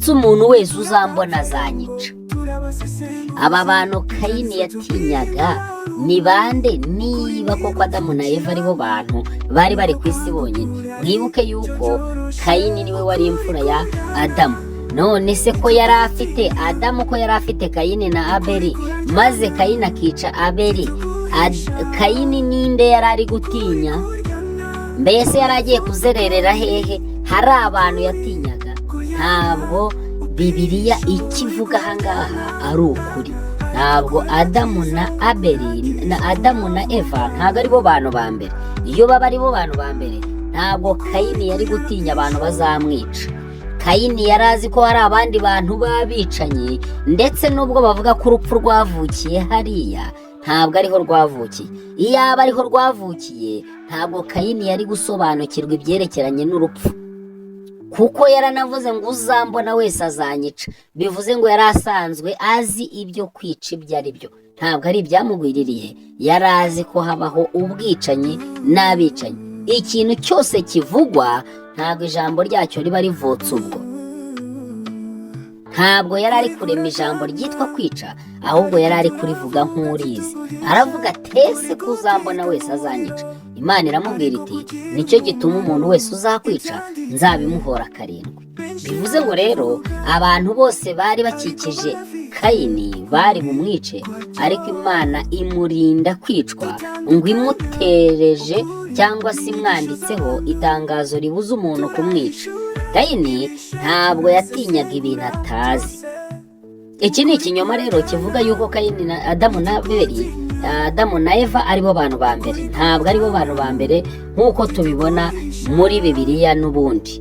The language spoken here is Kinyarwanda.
ndetse umuntu wese uzambona azanyica. Aba bantu Kayini yatinyaga ni bande? Niba koko Adamu na Eva aribo bantu bari bari ku isi bonyine. Mwibuke yuko Kayini niwe wari imfura ya Adamu. None se ko yari afite Adamu, ko yari afite Kayini na Abeli, maze Kayini akica Abeli, Kayini ninde yari ari gutinya? Mbese yari agiye kuzererera hehe? Hari abantu yatinyaga. Ntabwo Bibiliya ikivuga ahangaha ari ukuri. Ntabwo Adamu na Abeli na Adamu na Eva ntabwo aribo bantu ba mbere. Iyo baba aribo bantu ba mbere, ntabwo Kayini yari gutinya abantu bazamwica. Kayini yari azi ko hari abandi bantu babicanye, ndetse nubwo bavuga ko urupfu rwavukiye hariya, ntabwo ariho rwavukiye. Iyo aba ariho rwavukiye, ntabwo Kayini yari gusobanukirwa ibyerekeranye n'urupfu, kuko yaranavuze ngo uzambona wese azanyica. Bivuze ngo yari asanzwe azi ibyo kwica ibyo ari byo, ntabwo ari ibyamugwiririye. Yari azi ko habaho ubwicanyi n'abicanyi. Ikintu cyose kivugwa, ntabwo ijambo ryacyo riba rivutse ubwo. Ntabwo yari ari kurema ijambo ryitwa kwica, ahubwo yari ari kurivuga nk'urizi. Aravuga atese ko uzambona wese azanyica. Imana iramubwira iti nicyo gituma umuntu wese uzakwica nzabimuhora karindwi. Bivuze ngo rero abantu bose bari bakikije Kayini bari bumwice, ariko Imana imurinda kwicwa, ngo imutereje cyangwa se imwanditseho itangazo ribuza umuntu kumwica. Kayini ntabwo yatinyaga ibintu atazi. Iki ni ikinyoma rero kivuga yuko Kayini na Adamu na Abeli, Adamu na Eva aribo bantu ba mbere. Ntabwo aribo bantu ba mbere nk'uko tubibona muri Bibiliya n'ubundi.